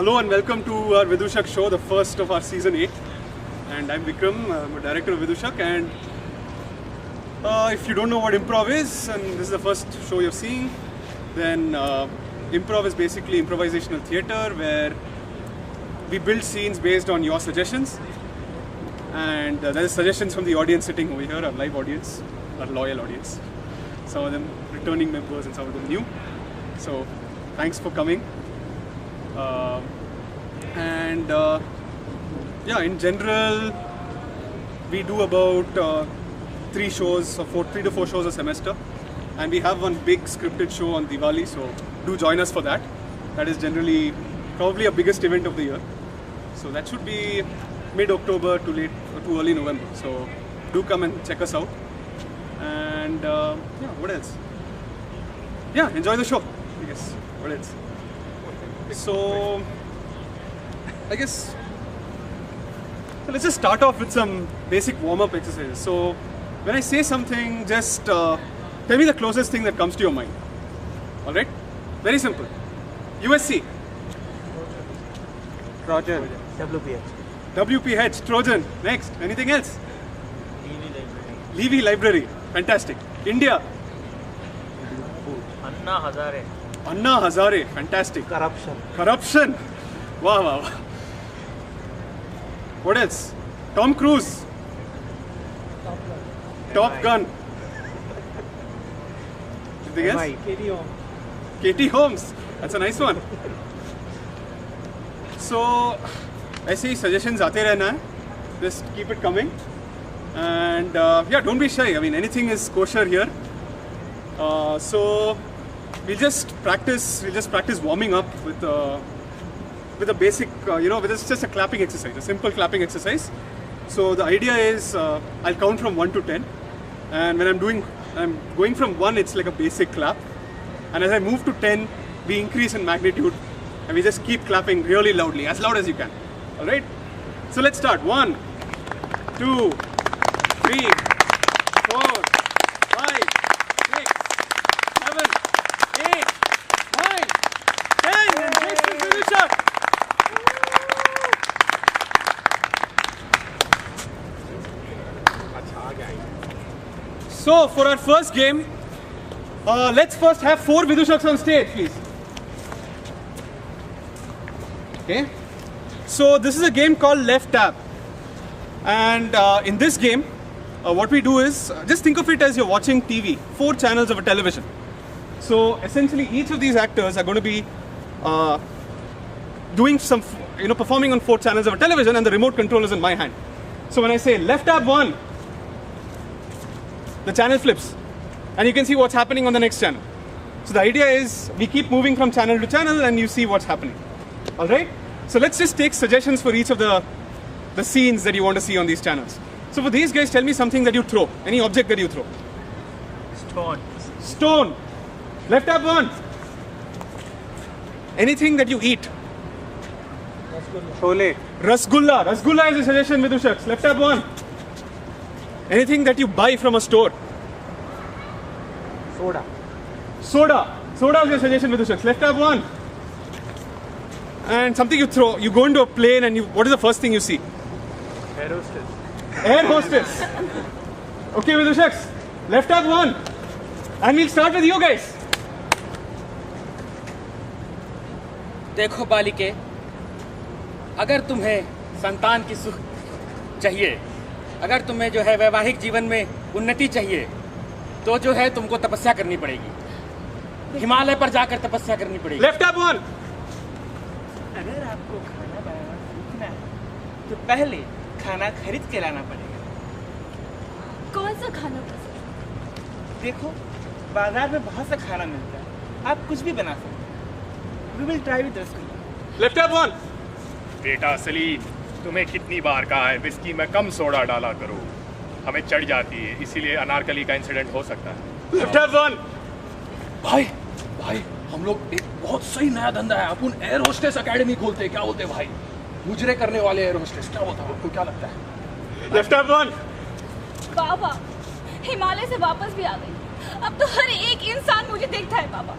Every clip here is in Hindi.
Hello and welcome to our Vidushak show, the first of our season 8. And I'm Vikram, I'm a director of Vidushak. And if you don't know what improv is, and this is the first show you're seeing, then improv is basically improvisational theatre where we build scenes based on your suggestions. And there's suggestions from the audience sitting over here, our live audience, our loyal audience. Some of them returning members and some of them new. So thanks for coming. Yeah, in general, we do about 3 to 4 shows a semester, and we have one big scripted show on Diwali. So do join us for that. That is generally probably our biggest event of the year. So that should be mid-October to early November. So do come and check us out. And yeah, what else? Yeah, enjoy the show. I guess. What else? So I guess so let's just start off with some basic warm-up exercises. So when I say something, just tell me the closest thing that comes to your mind. All right? Very simple. USC. Trojan. WPH. WPH. Trojan. Next. Anything else? Levy Library. Fantastic. India. Anna Hazare. Anna Hazare. Fantastic. Corruption. Wow, wow. What else? Tom Cruise. Top Gun. Anything else? Katie Holmes. Katie Holmes. That's a nice one. So, ऐसे ही suggestions आते रहना है. Just keep it coming. And yeah, don't be shy. I mean, anything is kosher here. So we'll just practice warming up with a basic, with just a clapping exercise, a simple clapping exercise. So the idea is I'll count from 1 to 10, and when I'm going from 1, it's like a basic clap, and as I move to 10, we increase in magnitude, and we just keep clapping really loudly, as loud as you can. All right? So let's start. 1, 2, 3, 4, 5, 6, 7, 8, 9, 10, and next is Vidushak. So for our first game, let's first have 4 Vidushaks on stage, please. Okay. So this is a game called Left Tab, and in this game, what we do is, just think of it as you're watching TV, 4 channels of a television. So essentially each of these actors are going to be doing some, performing on 4 channels of a television, and the remote control is in my hand. So when I say left tab 1, the channel flips, and you can see what's happening on the next channel. So the idea is we keep moving from channel to channel and you see what's happening. Alright? So let's just take suggestions for each of the scenes that you want to see on these channels. So for these guys, tell me something that you throw. Any object that you throw. Stone. Left tab 1. Anything that you eat. Chole. Rasgulla. Rasgulla is a suggestion, Vidushaks. Left tab 1. Anything that you buy from a store. Soda is your suggestion, Vidushaks. Left tab 1. And something you throw. You go into a plane and what is the first thing you see? Air hostess. Okay, Vidushaks. Left tab 1. And we'll start with you guys. देखो बालिके, अगर तुम्हें संतान की सुख चाहिए, अगर तुम्हें जो है वैवाहिक जीवन में उन्नति चाहिए, तो जो है तुमको तपस्या करनी पड़ेगी, हिमालय पर जाकर तपस्या करनी पड़ेगी। Left tab 1। अगर आपको खाना बनाना सीखना है तो पहले खाना खरीद के लाना पड़ेगा। कौन सा खाना पसंद? देखो, बाजार में बहुत सा खाना मिलता है, आप कुछ भी बना सकते हैं। We will try with rasgulla. Left tab 1। बेटा सलीम, तुम्हें कितनी बार कहा है विस्की में कम सोडा डाला करो, हमें चढ़ जाती है, इसीलिए अनारकली का इंसिडेंट हो सकता है। Left tab 1। भाई हम लोग एक बहुत सही नया धंधा है, अपन एयर होस्टेस एकेडमी खोलते हैं, क्या बोलते हैं भाई? गुजरे करने वाले एयर होस्टेस, क्या बोलता है, आपको क्या लगता है? Left tab 1। बाबा, हिमालय से वापस भी आ गई। अब तो हर एक इंसान मुझे देखता है बाबा।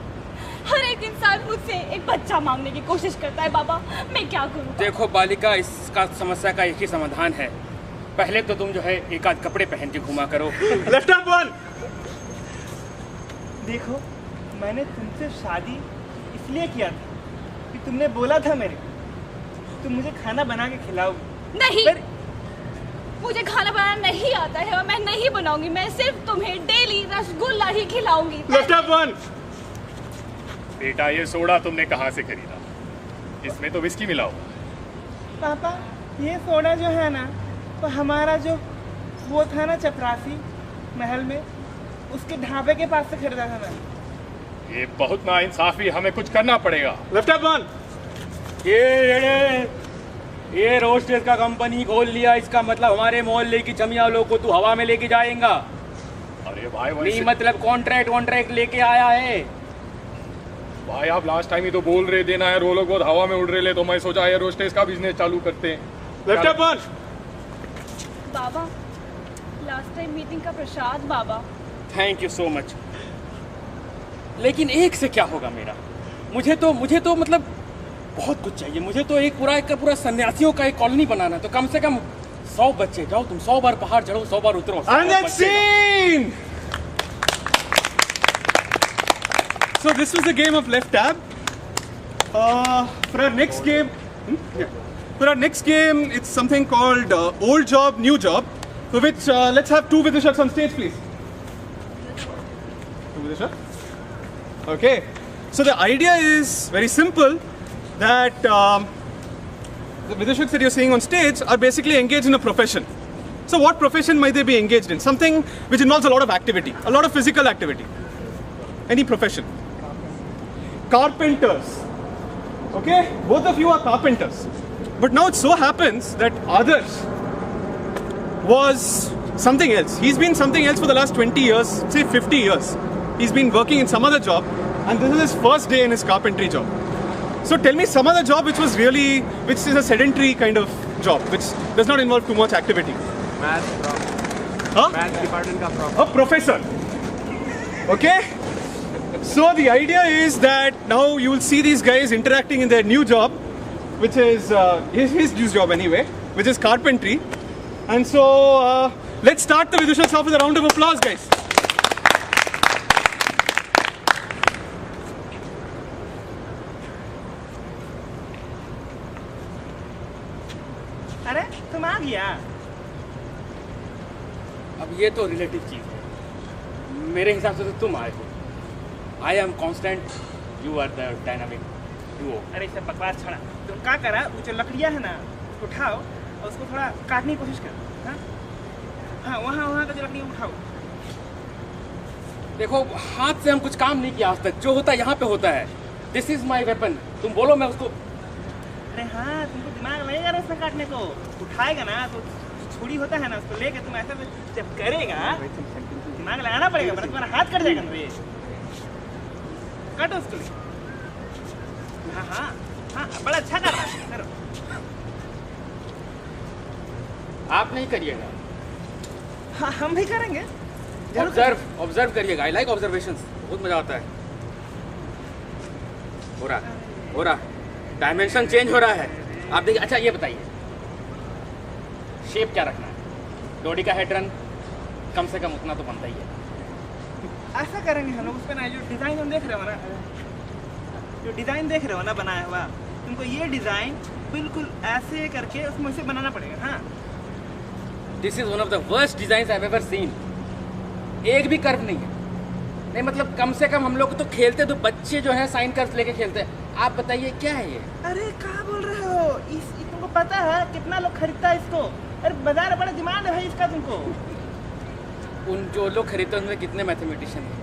हर एक इंसान मुझसे एक बच्चा मांगने की कोशिश करता है बाबा, मैं क्या करूं? देखो बालिका, इसका समस्या का एक ही समाधान है। पहले तो तुम जो है एक आध कपड़े पहन के घुमा करो। Left hand one. देखो, मैंने तुमसे शादी इसलिए किया था कि तुमने बोला था मेरे को तुम मुझे खाना बना के खिलाओगी। नहीं, मुझे खाना बनाना नहीं आता है और मैं नहीं बनाऊंगी। मैं सिर्फ तुम्हें डेली रसगुल्ला ही खिलाऊंगी। Left hand one. बेटा, ये सोडा तुमने कहाँ से खरीदा? इसमें तो विस्की मिला हुआ। पापा, ये सोडा जो है ना, तो हमारा जो वो था ना चपरासी महल में, उसके ढाबे के पास से खरीदा था मैंने। ये बहुत नाइंसाफी, हमें कुछ करना पड़ेगा। Left hand one. ये रोस्टेस का कंपनी खोल लिया, इसका मतलब हमारे मोहल्ले की चमिया लोग को तू हवा में लेके जाएगा। अरे भाई, नहीं मतलब कॉन्ट्रैक्ट लेके आया है। भाई आप लास्ट टाइम ही तो बोल रहे देना है, वो लोग बहुत हवा में उड़ रहे ले, तो मैं सोचा एयर होस्टेस का बिजनेस चालू करते हैं। Left hand one. बाबा, लास्ट टाइम मीटिंग का प्रसाद बाबा। Thank you so much. लेकिन एक से क्या होगा मेरा? मुझे तो मतलब बहुत कुछ चाहिए। मुझे तो एक पूरा सन्यासियों का एक कॉलोनी बनाना है। तो कम से कम 100 बच्चे, जाओ तुम 100 बार पहाड़ चढ़ो, 100 बार उतरो। And that's scene! So this was the game of left tab. For our next game, for our next game, it's something called old job, new job. For which let's have two Vidishaks on stage, please. Two Vidishaks. Okay. So the idea is very simple. That the Vidishaks that you're seeing on stage are basically engaged in a profession. So what profession might they be engaged in? Something which involves a lot of activity, a lot of physical activity. Any profession. Carpenters. Okay? Both of you are carpenters. But now it so happens that Adarsh was something else. He's been something else for the last 20 years, say 50 years. He's been working in some other job, and this is his first day in his carpentry job. So tell me some other job which is a sedentary kind of job, which does not involve too much activity. Math prof. Huh? Math department ka prof. A professor. Okay? So the idea is that now you will see these guys interacting in their new job, which is his new job anyway, which is carpentry. And so let's start the Vidushaks off with a round of applause, guys. अरे तुम आ गया। अब ये तो रिलेटिव चीज है। मेरे हिसाब से तो तुम आए हो। I am constant, you are the dynamic duo. अरे सब बकवास छोड़ा, तुम क्या करा, वो जो लकड़ियाँ है ना उठाओ और उसको थोड़ा काटने की कोशिश करो। हाँ हाँ, वहाँ का जो लकड़ी उठाओ। देखो, हाथ से हम कुछ काम नहीं किया आज तक। जो होता है यहाँ पे होता है। This is my weapon. तुम बोलो, मैं उसको। अरे हाँ, तुमको दिमाग लगेगा ना इसमें काटने को। उठाएगा ना तो छुरी होता है ना, उसको लेके तुम ऐसे जब करेगा दिमाग लगाना पड़ेगा, वरना तुम्हारा हाथ कट जाएगा। तो ये काटो उसको ले। हाँ हाँ हाँ, बड़ा अच्छा कर रहा है, करो। आप नहीं करिएगा, हाँ हम भी करेंगे। ऑब्जर्व करिएगा। आई लाइक ऑब्जर्वेशंस, बहुत मजा आता है। हो रहा डायमेंशन चेंज हो रहा है। आप देखिए। अच्छा ये बताइए, शेप क्या रखना है? डोडी का हेड रन कम से कम उतना तो बनता ही है। ऐसा करेंगे हम लोग। उस पर ना जो डिज़ाइन हम देख रहे हो ना, जो डिज़ाइन देख रहे हो ना बनाया हुआ, तुमको ये डिज़ाइन बिल्कुल ऐसे करके उसमें से बनाना पड़ेगा। हाँ, this is one of the worst design I have ever seen. एक भी कर्व नहीं है। नहीं मतलब कम से कम हम लोग तो खेलते तो बच्चे जो है साइन कर्व लेके खेलते हैं। आप बताइए क्या है ये? अरे क्या बोल रहे हो? तुमको पता है कितना लोग खरीदता है इसको? अरे बाजार बड़ा डिमांड है भाई इसका। तुमको उन जो लोग खरीदते हैं उनमें कितने मैथमेटिशियन हैं।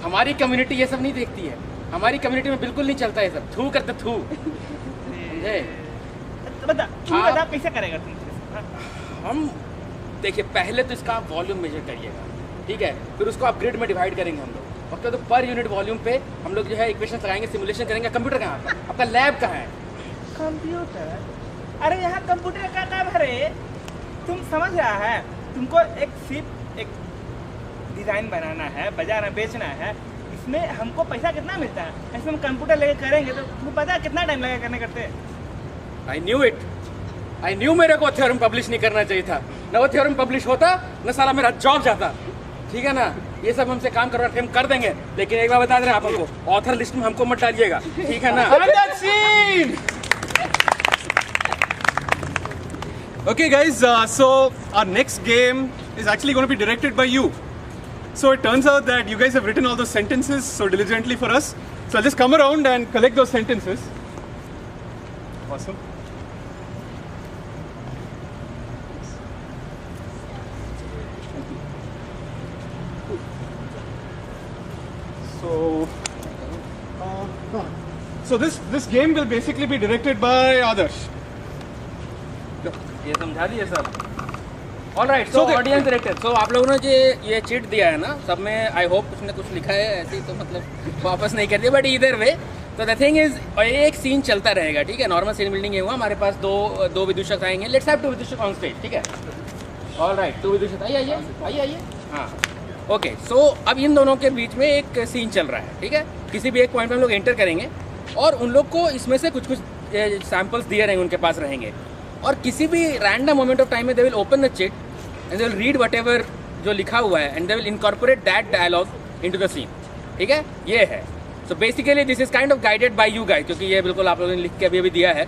हमारी कम्युनिटी ये सब नहीं देखती है। हमारी कम्युनिटी में बिल्कुल नहीं चलता है सब। थू करते थू। समझे? बता कैसे करेगा तुम? हम देखिए, पहले तो इसका आप वॉल्यूम मेजर करिएगा, ठीक है? फिर उसको आप ग्रिड में डिवाइड करेंगे हम लोग। और तो पर यूनिट वॉल्यूम पे हम लोग जो है इक्वेशन लगाएंगे, सिमुलेशन करेंगे। कंप्यूटर कहाँ है आपका? लैब कहाँ है? कंप्यूटर? अरे यहाँ कंप्यूटर का काम है रे। तुम समझ रहा है? तुमको एक सिर्फ एक डिज़ाइन बनाना है, बाजार में बेचना है, उसमें हमको पैसा कितना मिलता है? ऐसे हम कंप्यूटर लेके करेंगे तो तुमको पता है कितना टाइम लगेगा करने करते? I knew it, I knew मेरे को थ्योरम पब्लिश नहीं करना चाहिए था। ना वो थ्योरम पब्लिश होता न साला मेरा जॉब जाता। ठीक है ना, ये सब हमसे काम करवा हम कर देंगे, लेकिन एक बार बता दे रहे हैं आप हमको, ऑथर लिस्ट में हमको मत डालिएगा, ठीक है ना? Okay guys, so our next game is actually going to be directed by you. So it turns out that you guys have written all those sentences so diligently for us. So I'll just come around and collect those sentences. Awesome. So this game will basically be directed by Adarsh. ये समझा दिए sir. Alright, so audience director, so आप लोगों ने जो ये चिट दिया है ना, सब में आई होप उसने कुछ लिखा है, ऐसे ही तो मतलब वापस नहीं कर दिया, बट इधर वे तो द थिंग इज एक सीन चलता रहेगा, ठीक है? नॉर्मल सीन बिल्डिंग हुआ, हमारे पास दो विदूषक आएंगे। लेट्स हैव 2 विदूषक ऑन स्टेज, ठीक है? ऑलराइट, 2 विदूषक आइए। हाँ, ओके। सो अब इन दोनों के बीच में एक सीन चल रहा है, ठीक है? किसी भी एक पॉइंट में हम लोग एंटर करेंगे और उन लोग को इसमें से कुछ सैम्पल्स दिए रहेंगे, उनके पास रहेंगे, और किसी भी रैंडम मोमेंट ऑफ टाइम में they will open the chit and they will read whatever जो लिखा हुआ है and they will incorporate that dialogue into the scene, ठीक है? ये है। So basically this is kind of guided by you guys, क्योंकि ये बिल्कुल आप लोगों ने लिख के अभी दिया है।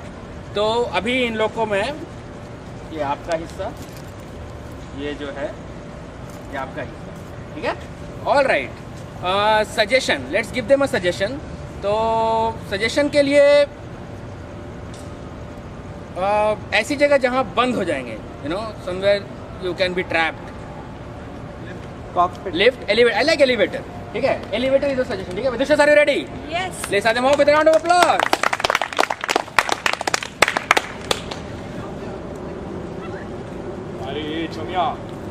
तो अभी इन लोग को मैं, ये आपका हिस्सा, ये जो है ये आपका हिस्सा, ठीक है? Alright, suggestion, let's give them a suggestion. तो सजेशन के लिए ऐसी जगह जहाँ बंद हो जाएंगे, you know, somewhere you can be trapped. Lift, elevator, I like elevator, ठीक है? एलिवेटर इज अ सजेशन, ठीक है? Vidusha, are you ready? Yes. Let's have them all with a round of applause. अरे चमिया,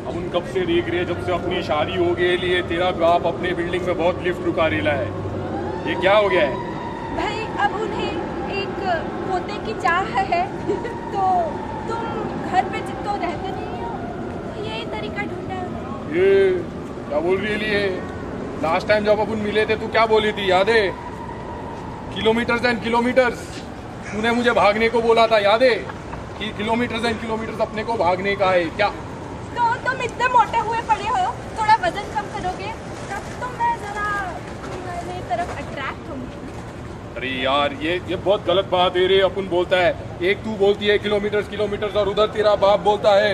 अब उन कब से देख रहे हैं, जब से अपनी शादी हो गई लिए तेरा बाप अपने बिल्डिंग में बहुत लिफ्ट रुका रेला है, ये क्या हो गया है? भाई अब उन्हें एक पोते की चाह है तो तुम घर पे तो रहते नहीं हो, तो यही तरीका ढूंढा है। ये क्या बोल रही है? लास्ट टाइम जब अपन मिले थे तू क्या बोली थी, याद है? किलोमीटर्स एंड किलोमीटर्स तूने मुझे भागने को बोला था, याद है? कि किलोमीटर्स एंड किलोमीटर्स अपने को भागने का है क्या? तो तुम इतने मोटे हुए पड़े हो, थोड़ा वजन कम करोगे तब तो मैं जरा तुम्हारी तरफ अट्रैक्ट होंगी। अरे यार, ये बहुत गलत बात है रे। अपन बोलता है, एक तू बोलती है किलोमीटर्स किलोमीटर्स और उधर तेरा बाप बोलता है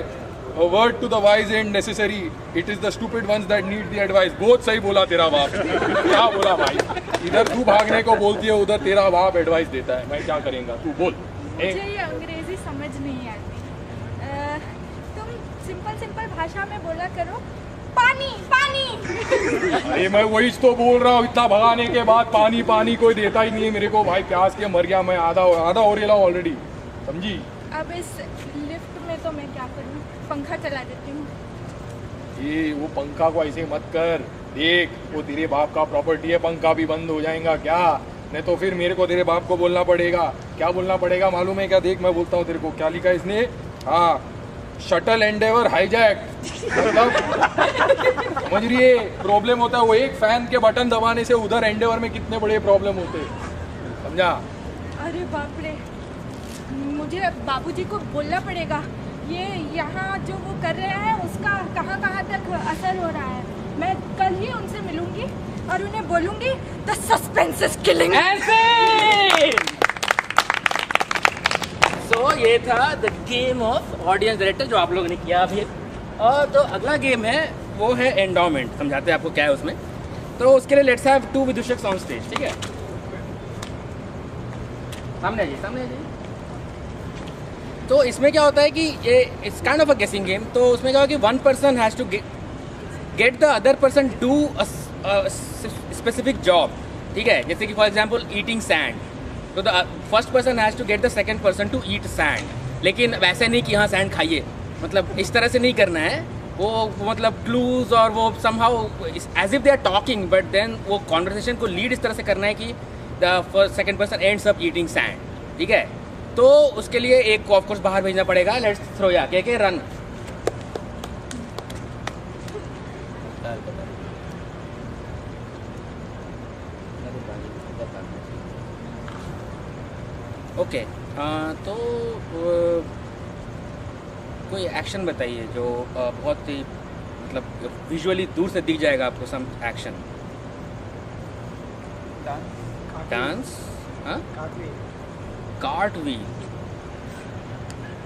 A word to the wise ain't necessary. It is the stupid ones that need the advice. बहुत सही बोला तेरा बाप। क्या बोला भाई? इधर तू भागने को बोलती है, उधर तेरा बाप एडवाइस देता है। मैं क्या करेंगा, तू बोल। मुझे ये अंग्रेजी समझ नहीं आती। तुम सिंपल भाषा में बोला करो, पानी पानी। अरे मैं वही तो बोल रहा हूँ, इतना भगाने के बाद पानी पानी कोई देता ही नहीं है मेरे को भाई। प्यास के मर गया मैं, आधा हो रेला ऑलरेडी, समझी? अब इस लिफ्ट में तो मैं क्या करूँ, पंखा चला देती हूँ। ये वो पंखा को ऐसे मत कर, देख वो तेरे बाप का प्रॉपर्टी है, पंखा भी बंद हो जाएगा क्या? नहीं तो फिर मेरे को तेरे बाप को बोलना पड़ेगा। क्या बोलना पड़ेगा मालूम है क्या? देख मैं बोलता हूँ तेरे को, क्या लिखा है इसने? हाँ, शटल एंडेवर हाईजैक। मतलब समझ रही है? प्रॉब्लम होता है वो एक फैन के बटन दबाने से, उधर एंडेवर में कितने बड़े प्रॉब्लम होते हैं, समझा? अरे बाप रे, मुझे बाबूजी को बोलना पड़ेगा, ये यहाँ जो वो कर रहे हैं उसका कहाँ तक असर हो रहा है। मैं कल ही उनसे मिलूंगी और उन्हें बोलूंगी द सस्पेंस इज किलिंग। सो ये था the game of audience director जो आप लोगों ने किया अभी। और तो अगला गेम है वो है एंडोमेंट। समझाते हैं आपको क्या है उसमें। तो उसके लिए लेट्स हैव 2 विदूषक ऑन स्टेज, ठीक है? सामने आ जाइए। तो इसमें क्या होता है कि ये इट्स काइंड ऑफ अ गेसिंग गेम। तो उसमें क्या होगा कि one person has to get the other person do a specific job, ठीक है? जैसे कि फॉर एग्जांपल ईटिंग सैंड, तो the first person has to get the second person to eat sand. लेकिन वैसे नहीं कि हाँ सैंड खाइए, मतलब इस तरह से नहीं करना है। वो मतलब क्लूज और वो somehow as if they are talking, but then वो कॉन्वर्सेशन को लीड इस तरह से करना है कि the second person ends up eating sand, ठीक है? तो उसके लिए एक को ऑफकोर्स बाहर भेजना पड़ेगा। लेट्स थ्रो या के रन। ओके तो कोई एक्शन बताइए जो बहुत ही मतलब विजुअली दूर से दिख जाएगा आपको, सम एक्शन। डांस, हाँ, कार्टव्हील,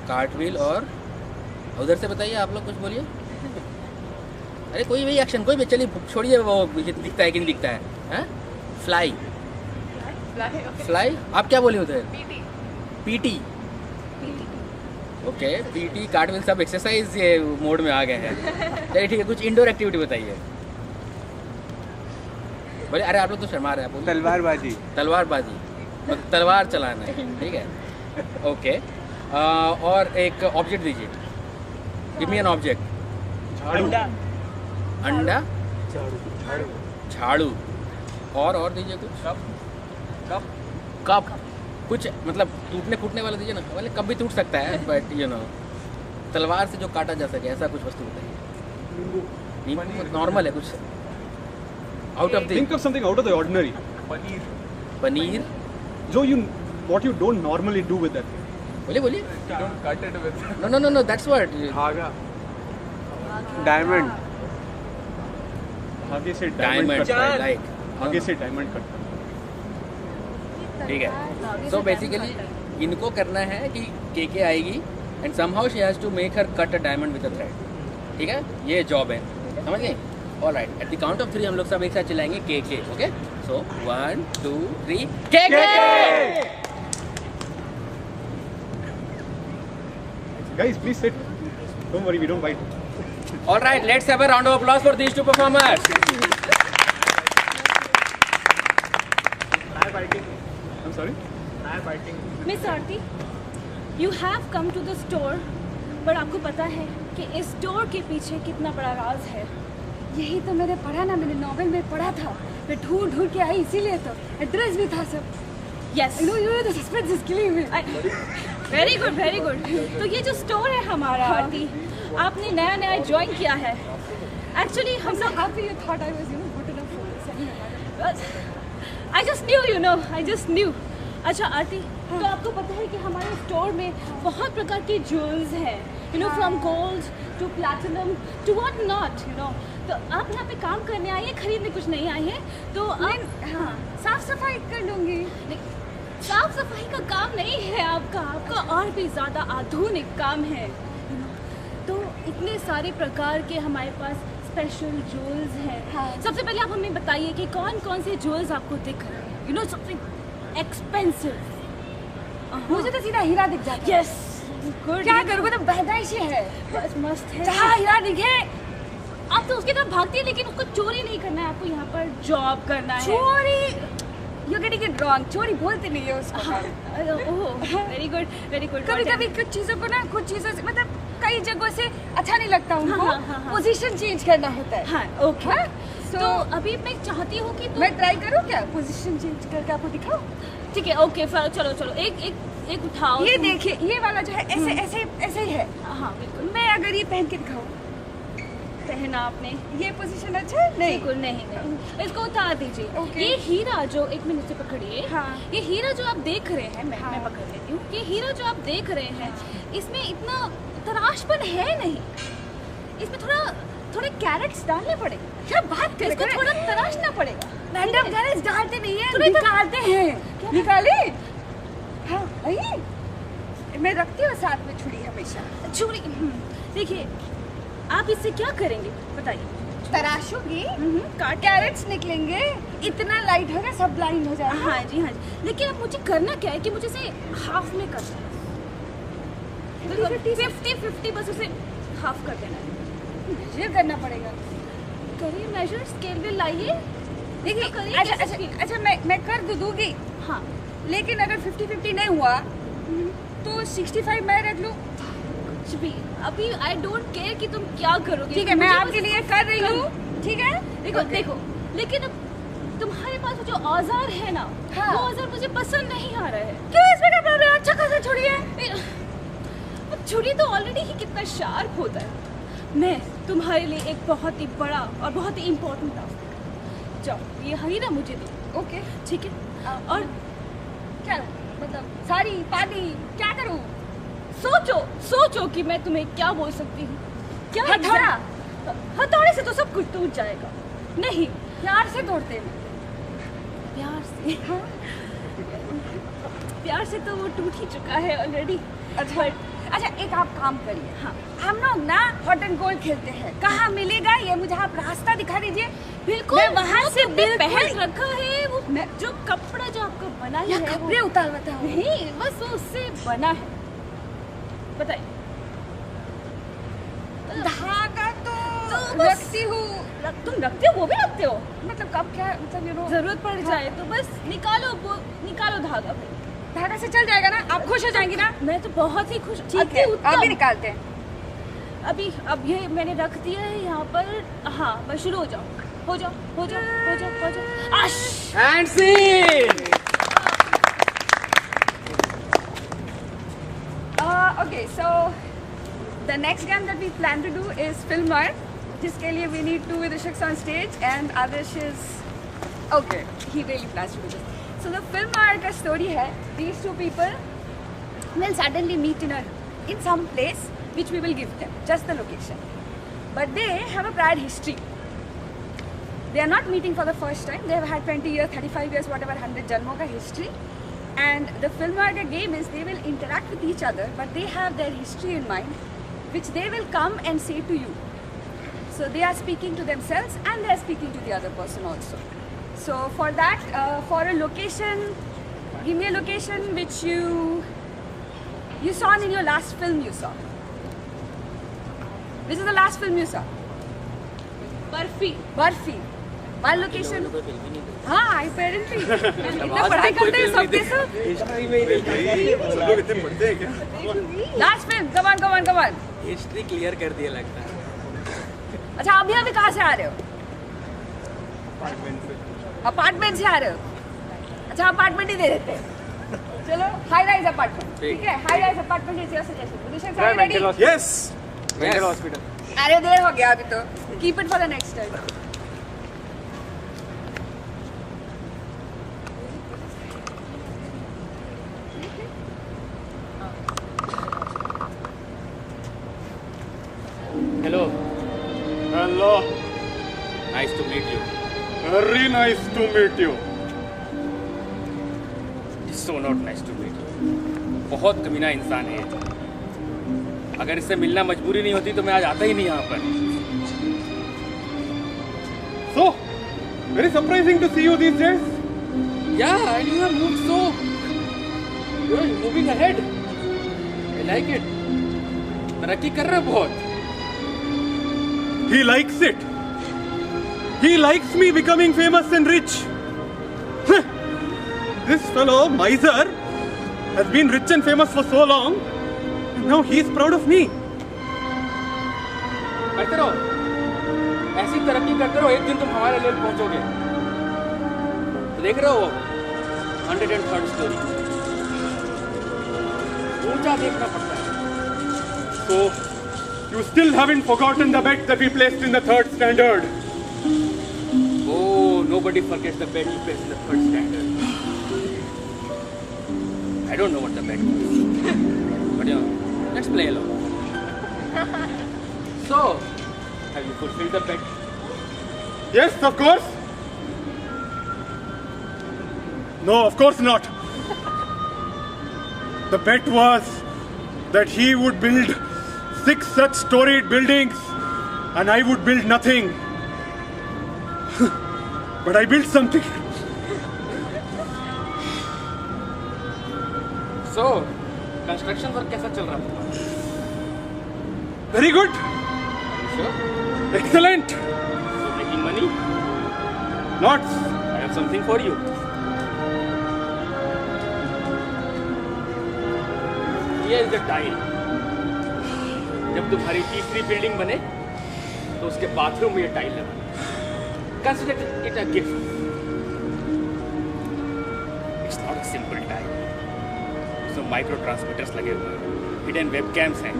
कार्टव्हील। और उधर से बताइए आप लोग, कुछ बोलिए। अरे कोई भी एक्शन, कोई भी, चलिए छोड़िए वो दिखता है कि नहीं दिखता है। हाँ, फ्लाई, फ्लाई। आप क्या बोले उधर? पीटी। ओके, पीटी, कार्टव्हील सब एक्सरसाइज ये मोड में आ गए हैं। चलिए ठीक है, कुछ इंडोर एक्टिविटी बताइए। बोले अरे आप लोग तो शर्मा रहे हैं, बोलिए। तलवारबाजी। तलवारबाजी, मतलब तलवार चलाना है, ठीक है। ओके, और एक ऑब्जेक्ट दीजिए, गिव मी एन ऑब्जेक्ट। अंडा। अंडा, झाड़ू। और दीजिए कुछ। कप। कप, कुछ मतलब टूटने फूटने वाला दीजिए ना, मतलब कब भी टूट सकता है, बट यू नो तलवार से जो काटा जा सके ऐसा कुछ वस्तु बताइए। नींबू नॉर्मल है, कुछ out of the, Think of something out of the ordinary. Paneer. जो what you don't normally do with that. बोलिए बोलिए। Don't cut it with no that's what. धागा। डायमंड। आगे से डायमंड, डायमंड लाइक। आगे से डायमंड कट। ठीक है, सो बेसिकली इनको करना है कि के आएगी and somehow she has to make her cut a diamond with a thread. ठीक है, ये जॉब है, समझ गए? Alright, at the count of 3 हम लोग सब एक साथ चलाएंगे के। ओके, सो 1 2 3 के। Guys, please sit. Don't worry, we don't bite. Alright, let's have a round of applause for these two performers. I'm sorry? Miss Aarti, you have come to the store, पर आपको पता है कि इस स्टोर के पीछे कितना बड़ा राज है। यही तो मैंने पढ़ा ना, मैंने नॉवेल में पढ़ा था, मैं ढूंढ के आई, इसीलिए तो एड्रेस भी था सब। Yes, you know the suspense is killing me. Very good, very good. तो ये जो स्टोर है हमारा आरती, आपने नया ज्वाइन किया है। एक्चुअली हम लोग happy, you thought I was good enough for this. I just new. अच्छा आरती, तो आपको पता है कि हमारे स्टोर में बहुत प्रकार के ज्वेल्स हैं, you know, from gold to platinum to what not, you know. तो आप यहाँ पे काम करने आई है, खरीदने कुछ नहीं आई है। तो आप, हाँ, साफ सफाई कर लूँगी। साफ सफाई का काम नहीं है आपका और भी ज़्यादा आधुनिक काम है, you know। तो इतने सारे प्रकार के हमारे पास स्पेशल ज्वेल्स हैं। हाँ। सबसे पहले आप हमें बताइए कि कौन कौन से ज्वेल्स आपको दिख रहे हैं, यू नो, समथिंग एक्सपेंसिव। मुझे तो सीधा हीरा दिख जाता है। Yes, good. क्या करूँ, तो पैदाइशी है, बस मस्त है। जहाँ हीरा दिखे आप तो उसकी तरफ भागती है, लेकिन उसको चोरी नहीं करना है, आपको यहाँ पर जॉब करना है। चोरी, यू गेटिंग इट रॉन्ग, चोरी बोलते नहीं है उसको। हाँ, ओह, वेरी गुड, वेरी गुड। कभी कभी कुछ चीज़ों को ना, कुछ चीज़ों से मतलब कई जगहों से अच्छा नहीं लगता उनको, हाँ। पोजीशन चेंज करना होता है। हाँ, ओके। हाँ? तो अभी मैं चाहती हूँ कि मैं ट्राई करूँ क्या, पोजीशन चेंज करके आपको दिखाऊं? ठीक है, ओके, चलो एक उठाओ। ये देखिए, ये वाला जो है ऐसे ही है। हाँ बिल्कुल। मैं अगर ये पहन के दिखाऊं, पहना आपने, ये पोजीशन अच्छा है? नहीं, बिल्कुल नहीं, इसको उतार दीजिए। ओके। ये हीरा जो, एक मिनट से पकड़िए। हाँ। ये हीरा जो आप देख रहे हैं, मैं पकड़ लेती हूँ। ये हीरा जो आप देख रहे हैं, इसमें इतना तराशपन है नहीं, इसमें थोड़े कैरेट्स डालने पड़ेंगे। क्या बात कर, इसको थोड़ा तराशना पड़ेगा। रैंडम कैरेट्स डालते नहीं है, थोड़े निकालते हैं। निकाले? हाँ, वही मैं रखती हूँ साथ में छुरी हमेशा। छुरी, देखिए आप इससे क्या करेंगे बताइए। तराशूंगी, कैरेट्स निकलेंगे, इतना लाइट होगा सब ब्लाइंड हो जाएगा। हाँ जी, लेकिन अब मुझे करना क्या है कि मुझे इसे हाफ में करना है, 50-50 बस उसे हाफ कर देना है। ये करना पड़ेगा। करिए, मेजर स्केल में लाइए, देखिए, करिए। अच्छा मैं कर दूंगी, हाँ, लेकिन अगर 50-50 नहीं हुआ तो 65 मैं रख लूँ। कुछ भी, अभी आई डोंट केयर कि तुम क्या करोगे। ठीक है, मैं आपके लिए कर रही हूँ, ठीक है? देखो, लेकिन अब तुम्हारे पास जो औजार है ना, हाँ। वो औजार मुझे पसंद नहीं आ रहा है। क्यों, इसमें क्या प्रॉब्लम है? अच्छा खासा छुरी है। अब छुरी तो ऑलरेडी ही कितना शार्प होता है। मैं तुम्हारे लिए एक बहुत ही बड़ा और बहुत ही इम्पोर्टेंट टास्क, जाओ ये हीरा मुझे दो। ओके, ठीक है। और क्या मतलब साड़ी पानी क्या करूं? सोचो कि मैं तुम्हें क्या बोल सकती हूँ। क्या हथौड़े से तो सब कुछ टूट जाएगा। नहीं, प्यार से तोड़ते हैं। प्यार से? हाँ, प्यार से तो वो टूट ही चुका है ऑलरेडी। अच्छा एक आप काम करिए, हाँ हम लोग ना हॉट एंड कोल्ड खेलते हैं। कहाँ मिलेगा ये, मुझे आप रास्ता दिखा दीजिए। बिल्कुल, मैं वहाँ से पहन रखा है वो जो कपड़ा जो आपका बना है, कपड़े उतार बताओ। नहीं, बस वो उससे बना है। बताइए। धागा तो रखती हूँ। तुम रखते हो, वो भी रखते हो? मतलब कब क्या, मतलब जरूरत पड़ जाए तो बस निकालो धागा। धागा से चल जाएगा ना? आप खुश हो जाएंगी ना? मैं तो बहुत ही खुश। ठीक है, अभी निकालते हैं। अब ये मैंने रख दिया है यहाँ पर। हाँ, बस शुरू हो जाओ। आश! And scene. Okay, so the next game that we plan to do is film noir, जिसके लिए we need two Vidishaks on stage and Adarsh is okay. He really plans to do this. So the film noir का story है, these two people will suddenly meet in some place which we will give them, just the location. But they have a prior history. They are not meeting for the first time. They have had 20 years, 35 years, whatever 100 जन्मों का history. And the film noir game is they will interact with each other, but they have their history in mind, which they will come and say to you. So they are speaking to themselves and they are speaking to the other person also. So for that, for a location, give me a location which you saw in your last film you saw. Which is the last film you saw? Barfi. One location. हाँ, apparently. इतना पढ़ाई करते हैं सब कैसे? Last film, come on. History clear कर दिया लगता है। अच्छा अभी कहाँ से आ रहे हो? अपार्टमेंट से आ रहे हो? अच्छा अपार्टमेंट ही दे देते हैं। चलो हाई राइज अपार्टमेंट, ठीक है? High rise apartment is your suggestion. Ready? Yes. Mental hospital. अरे देर हो गया अभी तो। Keep it for the next time. Hello. Nice to meet you. Very nice to meet you. It's so not nice to meet you. बहुत कमीना इंसान है। अगर इससे मिलना मजबूरी नहीं होती तो मैं आज आता ही नहीं यहाँ पर। So, very surprising to see you these days. Yeah, and you have moved so. You're moving ahead. I like it. तरक्की कर रहे हो बहुत। He likes it. He likes me becoming famous and rich. This fellow, miser, has been rich and famous for so long, and now he's proud of me. करते रहो, ऐसी तरक्की करते रहो, एक दिन तुम हमारे लेवल पहुंचोगे। तो देख रहे हो 103rd स्टोरी, ऊंचा देखना पड़ता है। So, you still haven't forgotten the bet that we placed in the 3rd standard. Oh, nobody forgets the bet you placed in the 3rd standard. I don't know what the bet was, but let's play along. So, have you fulfilled the bet? Yes, of course. No, of course not. The bet was that he would build 6 such storied buildings and I would build nothing. But I built something. So, construction work कैसा चल रहा है? Very good. Are you sure? Excellent. So making money? Lots. I have something for you. Here is the tile. जब तुम्हारी तीसरी बिल्डिंग बने तो उसके बाथरूम में ये टाइल लगा। Consider it a gift. It's not a simple tile. उसमें माइक्रो ट्रांसमीटर्स लगे हुए हैं, हिडन वेबकैम्स हैं।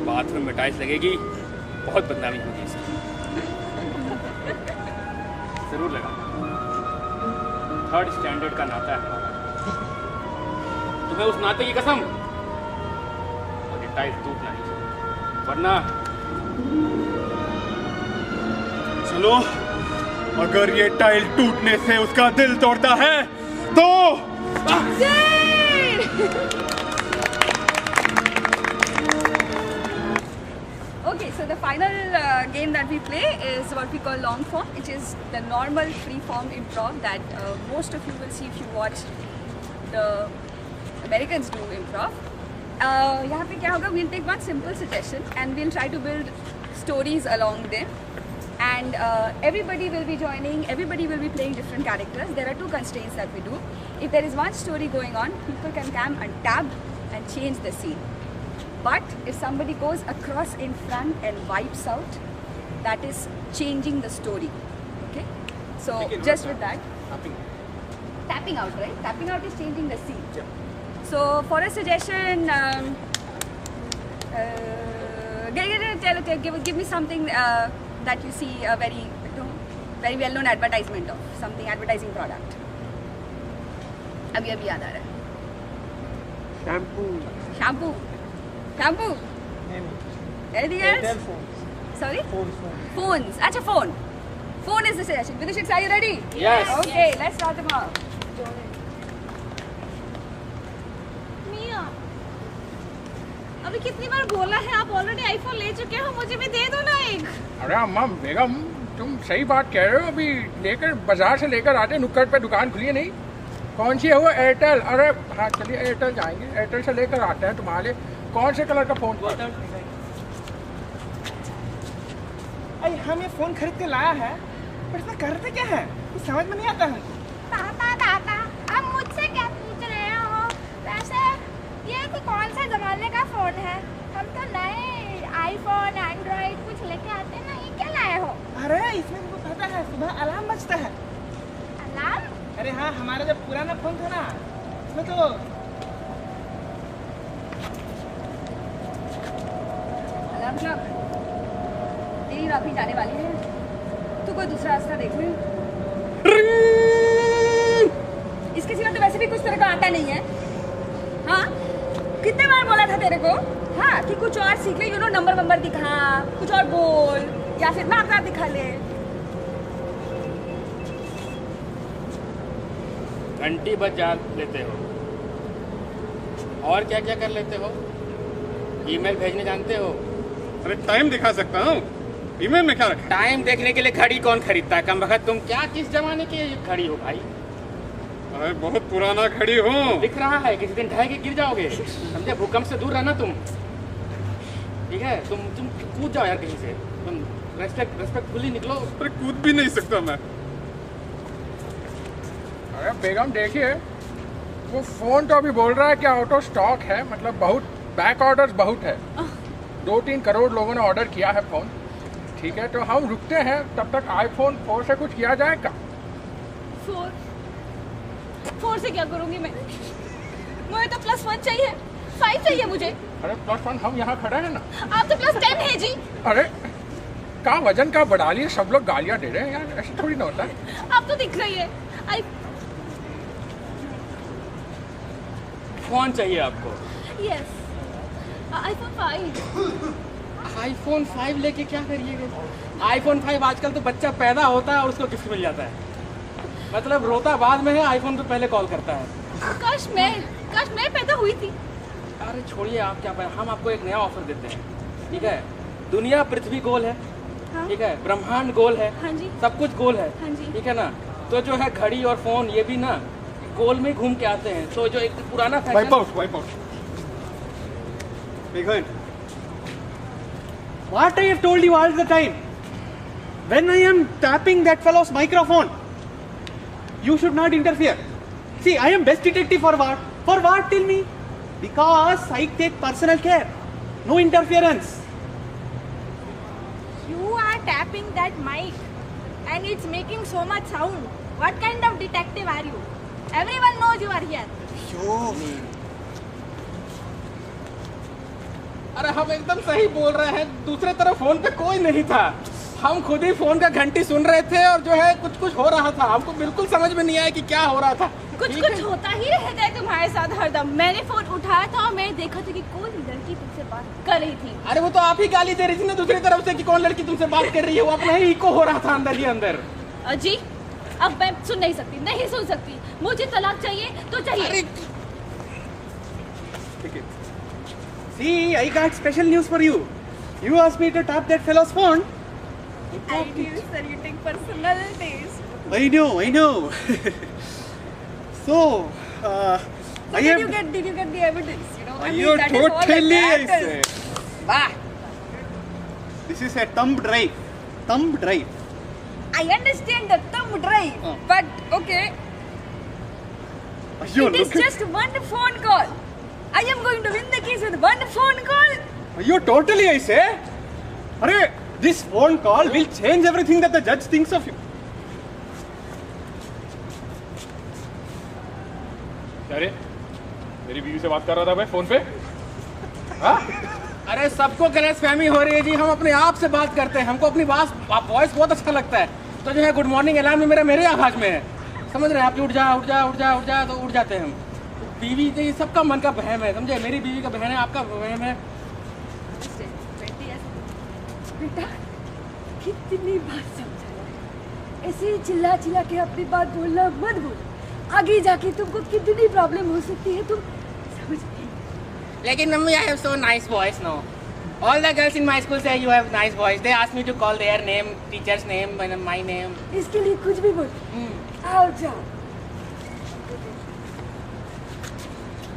बाथरूम में टाइल्स लगेगी, बहुत बदनामी होगी इसकी। जरूर लगा। 3rd स्टैंडर्ड का नाता है हमारा। तुम्हें उस नाते की कसम, और ये टाइल टूटना नहीं चाहिए, वरना चलो, अगर ये टाइल टूटने से उसका दिल तोड़ता है तो Okay, so the final game that we play is what we call long form, which is the normal free form improv that most of you will see if you watch the Americans do improv. यहाँ पे क्या होगा? We'll take one simple suggestion and we'll try to build stories along them. And everybody will be joining, everybody will be playing different characters. There are two constraints that we do. If there is one story going on, people can come and tab and change the scene. But if somebody goes across in front and wipes out, that is changing the story. Okay? So just with that. Tapping out, right? Tapping out is changing the scene. Yeah. So for a suggestion, give me something that you see a very well-known advertisement of something, advertising product. अभी याद आ रहा है. Shampoo. Anything else? Sorry? Phones. Acha, phone. Phone is the suggestion. Vidishik, are you ready? Yes. Okay, let's start them off. मिया, अभी कितनी बार बोला है, आप ऑलरेडी आईफोन ले चुके हो, मुझे भी दे दो ना एक. अरे अम्मा बेगम, तुम सही बात कह रहे हो. अभी लेकर बाजार से लेकर आते, नुक्कड़ पे दुकान खुली है नहीं. कौन सी है वो? एयरटेल. अरे हाँ चलिए एयरटेल जाएंगे, एयरटेल से लेकर आते हैं तुम्हारे. कौन से कलर का फोन? अरे हम ये फोन खरीद के लाया है, पर इसमें करते क्या है कुछ समझ में नहीं आता है. दादा, आप मुझसे क्या पूछ रहे हो? वैसे ये तो कौन सा जमाने का फोन है? हम तो नए आईफोन, एंड्रॉइड कुछ लेके आते हैं ना. ये क्या लाए हो? अरे इसमें तुमको पता है सुबह अलार्म बजता है. अलार्म? अरे हाँ, हमारा जब पुराना फोन था ना, उसमें तो अलार्म क्लॉक. तेरी रात भी जाने वाली है, तू कोई दूसरा रास्ता देख ले. इसके सिवा तो वैसे भी कुछ तरह का आता नहीं है. हाँ, कितने बार बोला था तेरे को, हाँ, कि कुछ और सीख ले. नंबर दिखा, कुछ और बोल, या फिर नाक दिखा ले. घंटी बजा लेते हो, और क्या क्या कर लेते हो? ईमेल भेजने जानते हो? अरे टाइम दिखा सकता हूँ, ईमेल में क्या रखा? टाइम देखने के लिए घड़ी कौन खरीदता है? कम वक्त तुम क्या किस जमाने की घड़ी हो भाई? अरे बहुत पुराना घड़ी हूँ. दिख रहा है, किसी दिन ढह के गिर जाओगे. समझे? भूकंप से दूर रहना तुम. ठीक है? तुम कूद जाओ यार कहीं से. तुम रेस्पेक्टफुली निकलो. अरे कूद भी नहीं सकता मैं. अरे बेगम देखिए, वो फोन तो अभी बोल रहा है कि आउट ऑफ स्टॉक है. मतलब बहुत बैक ऑर्डर्स बहुत है. 2-3 करोड़ लोगों ने ऑर्डर किया है फोन. ठीक है, तो हम रुकते हैं, तब तक आईफोन 4 से कुछ किया जाएगा. 4 से क्या करूंगी मैं? मुझे तो +1 चाहिए, 5 चाहिए मुझे. अरे +1 हम यहाँ खड़े हैं ना. आप तो +10 है जी. अरे का वजन का बढ़ा लिए, सब लोग गालियाँ दे रहे हैं यार, ऐसा थोड़ी ना होता है. आप तो दिख रही है. कौन चाहिए आपको? Yes, iPhone 5. आईफोन 5 लेके क्या करिएगा? आईफोन 5 आजकल तो बच्चा पैदा होता है और उसको गिफ्ट मिल जाता है. मतलब रोता बाद में है, आईफोन तो पहले कॉल करता है. काश मैं पैदा हुई थी. अरे छोड़िए, आप क्या पाए, हम आपको एक नया ऑफर देते हैं. ठीक है? दुनिया पृथ्वी गोल है. हाँ? ठीक है? ब्रह्मांड गोल है. हाँ जी. सब कुछ गोल है. हाँ जी. ठीक है ना? तो जो है घड़ी और फोन, ये भी ना गोल में घूम के आते हैं. तो जो एक पुराना wipe out. Begin. What I have told you all the time. When I am tapping that fellow's microphone, you should not interfere. See, I am best detective for what? For what? Tell me. Because I take personal care. No interference. You are tapping that mic and it's making so much sound. What kind of detective are you? Everyone knows you are here. अरे हम एकदम सही बोल रहे हैं. दूसरे तरफ फोन पे कोई नहीं था. हम खुद ही फोन का घंटी सुन रहे थे और जो है कुछ हो रहा था. हमको बिल्कुल समझ में नहीं आया कि क्या हो रहा था. कुछ कुछ होता ही रहता है तुम्हारे साथ हरदम। मैंने फोन उठाया था और मैंने देखा था कि कोई लड़की तुमसे बात कर रही थी। अरे वो तो आप ही गाली दे रही थी ना दूसरी तरफ से कि कौन लड़की तुमसे बात कर रही है, वो अपना ही इको हो रहा था अंदर ही अंदर। जी अब मैं सुन नहीं सकती, नहीं सुन सकती। मुझे तलाक चाहिए तो चाहिए। See, I got special news for you. You asked me to tap that fellow's phone. Ideas are you take personal days. I know. So, So I did have. you get the evidence? You know, I mean, You that is all that totally, I matters. say. Wow. This is a thumb drive. Thumb drive. I understand the thumb drive, but okay, You it is look. just one phone call. I am going to win the case with one phone call. You totally, I say. Arey, this phone call will change everything that the judge thinks of you. अरे मेरी बीवी से बात कर रहा था भाई फोन पे। हाँ? अरे सबको गलतफहमी हो रही है जी, हम अपने आप से बात करते हैं, हमको अपनी वॉइस बहुत अच्छा लगता है। तो जो है गुड मॉर्निंग अलार्म में मेरे आवाज में है, समझ रहे हैं आप? उठ जा तो उठ जाते हैं हम। बीवी तो ये सबका मन का बहम है, समझे? मेरी बीवी का बहन है, आपका बहम है। बेटा कितनी बात समझाया, ऐसे ही चिल्ला चिल्ला के अपनी बात बोलना मत बोल। आगे जाके तुमको कितनी प्रॉब्लम हो सकती है तुम समझ नहीं। लेकिन mummy I have so nice voice no. All the girls in my school say you have nice voice. They ask me to call their name, teacher's name, and my name. इसके लिए कुछ भी बोल। आओ जाओ।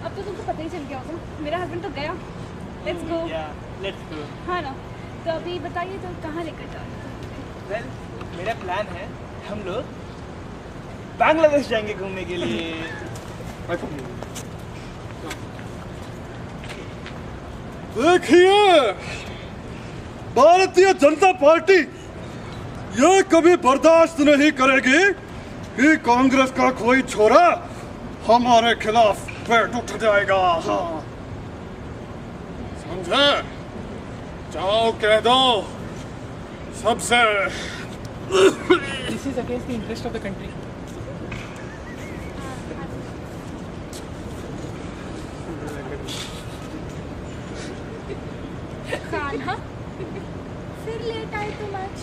अब तो तुमको पता ही चल गया होगा, मेरा हस्बैंड तो गया। Let's go. Let's go. हाँ ना, तो अभी बताइए तो कहाँ लेकर जाओ? Well, मेरा प्लान है हम लोग बांग्लादेश जाएंगे घूमने के लिए। देखिए, भारतीय जनता पार्टी ये कभी बर्दाश्त नहीं करेगी कि कांग्रेस का कोई छोरा हमारे खिलाफ बैठ उठ जाएगा। हाँ, समझे? जाओ कह दो सबसे। This is against the interest of the country. खाना फिर लेट आए तुम आज,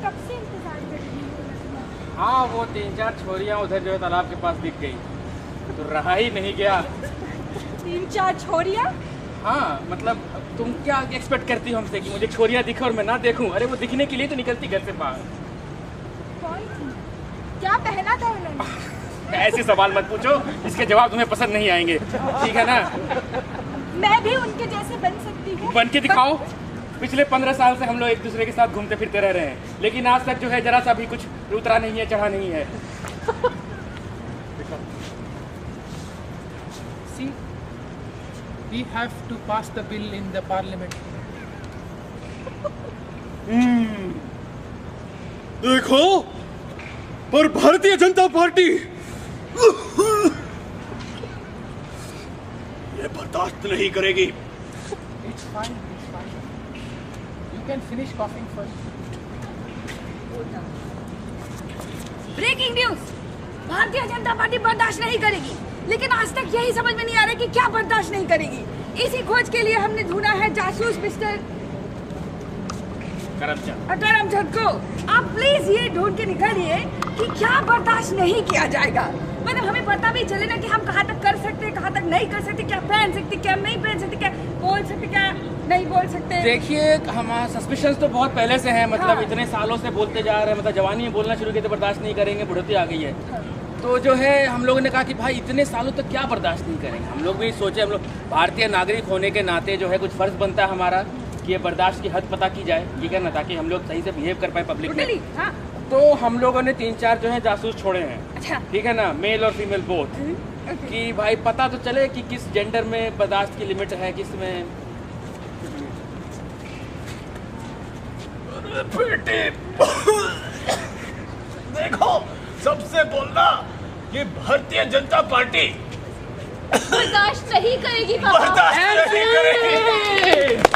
कब से इंतजार कर रही हूँ। हाँ, वो 3-4 छोरियाँ उधर जो है तालाब के पास दिख गई, तो रहा ही नहीं गया। 3-4 छोरियाँ? हाँ, मतलब तुम क्या एक्सपेक्ट करती हो हमसे कि मुझे छोरियाँ दिखे और मैं ना देखूं? अरे वो दिखने के लिए तो निकलती घर से बाहर। कौन थी? क्या पहना था उन्होंने? ऐसे सवाल मत पूछो, इसके जवाब तुम्हें पसंद नहीं आएंगे, ठीक है ना? मैं भी उनके जैसे बन सकती हूँ। बन के दिखाओ। पिछले 15 साल से हम लोग एक दूसरे के साथ घूमते फिरते रह रहे हैं, लेकिन आज तक जो है जरा सा भी कुछ उतरा नहीं है, चढ़ा नहीं है। See, we have to pass the bill in the parliament. देखो, पर भारतीय जनता पार्टी ये बर्दाश्त नहीं करेगी। It's fine, it's fine. You can finish coughing first. Breaking news, Bharatiya Janata party बर्दाश्त नहीं करेगी, लेकिन आज तक यही समझ में नहीं आ रहा कि क्या बर्दाश्त नहीं करेगी। इसी खोज के लिए हमने ढूंढा है जासूस मिस्टर करमचंद को। आप प्लीज ये ढूंढ के निकालिए कि क्या बर्दाश्त नहीं किया जाएगा। मतलब हमें पता भी चले ना कि हम कहाँ तक कर सकते हैं, कहाँ तक नहीं कर सकते, क्या पहन सकते, क्या नहीं पहन सकते, क्या बोल सकते, क्या नहीं बोल सकते। देखिए, हमारा सस्पिशंस तो बहुत पहले से है, मतलब हाँ। इतने सालों से बोलते जा रहे हैं, मतलब जवानी में बोलना शुरू किए थे बर्दाश्त नहीं करेंगे, बुढ़ती आ गई है। तो जो है हम लोगों ने कहा कि भाई इतने सालों तक क्या बर्दाश्त नहीं करेंगे। हम लोग भी सोचे, हम लोग भारतीय नागरिक होने के नाते जो है कुछ फर्ज बनता है हमारा कि ये बर्दाश्त की हद पता की जाए, ठीक है ना, ताकि हम लोग सही से बिहेव कर पाए पब्लिक में। हाँ। तो हम लोगों ने 3-4 जो है जासूस छोड़े हैं, अच्छा। ठीक है ना, मेल और फीमेल बोथ, कि भाई पता तो चले कि किस जेंडर में बर्दाश्त की लिमिट है, किस में। बेटे, देखो, सबसे बोलना कि भारतीय जनता पार्टी बर्दाश्त नहीं करेगी पापा। बर्दाश्त नहीं करेगी।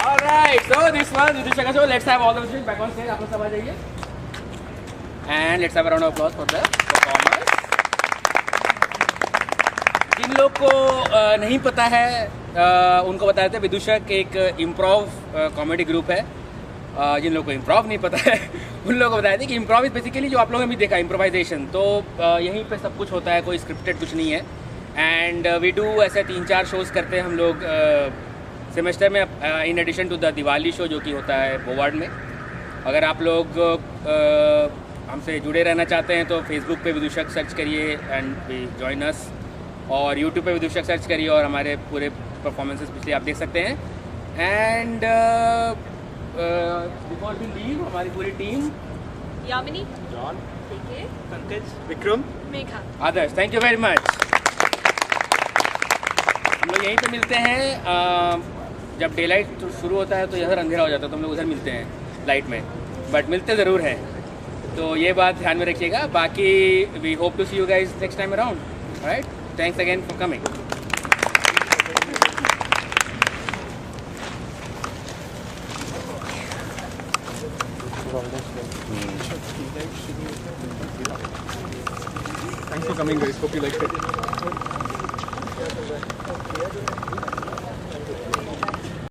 Alright, so this was Vidishaka show. Let's have all the students back on stage. आप लोग सब आ जाइए. And let's have a round of applause for the performers. जिन लोग को नहीं पता है उनको बता देते हैं, विदूषक एक इम्प्रोव कॉमेडी ग्रुप है। जिन लोगों को इम्प्रोव नहीं पता है उन लोगों को बताया था कि इम्प्रोव इज बेसिकली जो आप लोगों ने भी देखा इम्प्रोवाइजेशन, तो यहीं पे सब कुछ होता है, कोई स्क्रिप्टेड कुछ नहीं है। एंड वी डू ऐसे 3-4 शोज़ करते हैं हम लोग सेमेस्टर में, in addition to the Diwali show जो कि होता है बोवार्ड में। अगर आप लोग हमसे जुड़े रहना चाहते हैं तो फेसबुक पे विदूषक सर्च करिए एंड वी जॉइन अस, और यूट्यूब पे विदूषक सर्च करिए और हमारे पूरे परफॉर्मेंसेस पिछले आप देख सकते हैं। एंड बिफोर वी लीव हमारी पूरी team, Yamini, John, Pankaj, Vikram, Megha, Adarsh, thank you very much. हम लोग यहीं पे मिलते हैं, जब डे लाइट शुरू होता है तो इधर अंधेरा हो जाता है, तो हम लोग उधर मिलते हैं लाइट में, बट मिलते ज़रूर हैं, तो ये बात ध्यान में रखिएगा। बाकी we hope to see you guys next time around, right? Thanks again for coming. thanks for coming guys, hope you liked it.